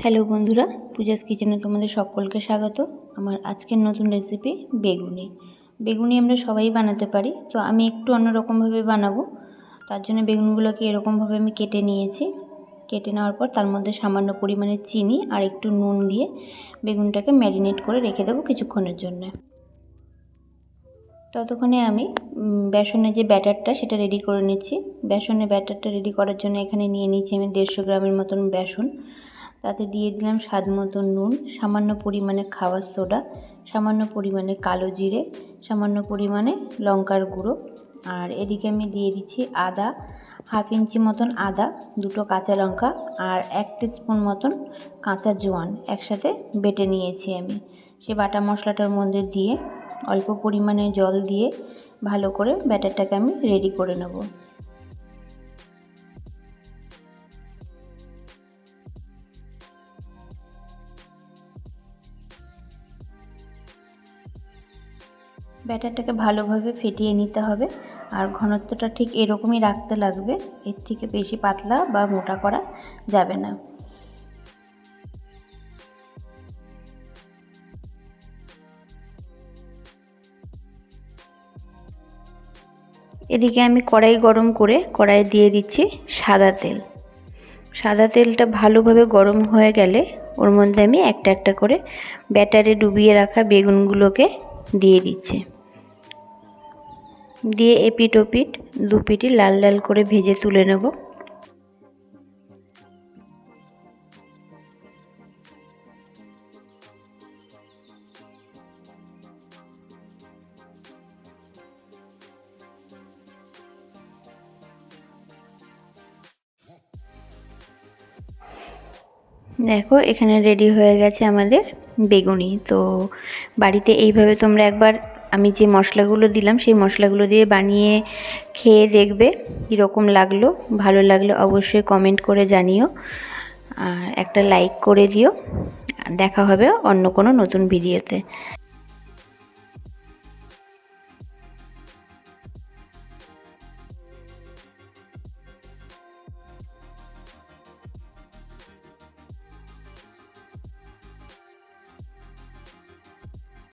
Hello বন্ধুরা, পূজাস কিচেনে তোমাদের সকলকে স্বাগত। আমার আজকের নতুন রেসিপি বেগুনি আমরা সবাই বানাতে পারি, তো আমি একটু অন্যরকমভাবে বানাবো। তার জন্য বেগুনগুলোকে এরকমভাবে আমি কেটে নিয়েছি। কেটে নেওয়ার পর তার মধ্যে সামান্য পরিমাণে চিনি আর একটু নুন দিয়ে বেগুনটাকে ম্যারিনেট করে রেখে দেবো কিছুক্ষণের জন্য। ততক্ষণে আমি বেসনের যে ব্যাটারটা সেটা রেডি করে নিচ্ছি। বেসনের ব্যাটারটা রেডি করার জন্য এখানে নিয়ে নিচ্ছি আমি 150 গ্রামের মতন বেসন। তাতে দিয়ে দিলাম স্বাদ মতো নুন, সামান্য পরিমাণে খাবার সোডা, সামান্য পরিমাণে কালো জিরে, সামান্য পরিমাণে লঙ্কার গুঁড়ো। আর এদিকে আমি দিয়ে দিচ্ছি আদা, হাফ ইঞ্চি মতন আদা, 2টো কাঁচা লঙ্কা আর 1 টিস্পুন মতন কাঁচা জোয়ান একসাথে বেটে নিয়েছি আমি। সে বাটা মশলাটার মধ্যে দিয়ে অল্প পরিমাণে জল দিয়ে ভালো করে ব্যাটারটাকে আমি রেডি করে নেব। ব্যাটারটাকে ভালোভাবে ফেটিয়ে নিতে হবে আর ঘনত্বটা ঠিক এরকমই রাখতে লাগবে, এর থেকে বেশি পাতলা বা মোটা করা যাবে না। এদিকে আমি কড়াই গরম করে কড়াইয়ে দিয়ে দিচ্ছি সাদা তেল। সাদা তেলটা ভালোভাবে গরম হয়ে গেলে ওর মধ্যে আমি একটা একটা করে ব্যাটারে ডুবিয়ে রাখা বেগুনগুলোকে দিয়ে দিচ্ছি। দিয়ে এপিট ওপিট দুপিটি লাল লাল করে ভেজে তুলে নেব। দেখো এখানে রেডি হয়ে গেছে আমাদের বেগুনি। তো বাড়িতে এইভাবে তোমরা একবার আমি যে মশলাগুলো দিলাম সেই মশলাগুলো দিয়ে বানিয়ে খেয়ে দেখবে কীরকম লাগলো। ভালো লাগলে অবশ্যই কমেন্ট করে জানিও আর একটা লাইক করে দিও। দেখা হবে অন্য কোনো নতুন ভিডিওতে।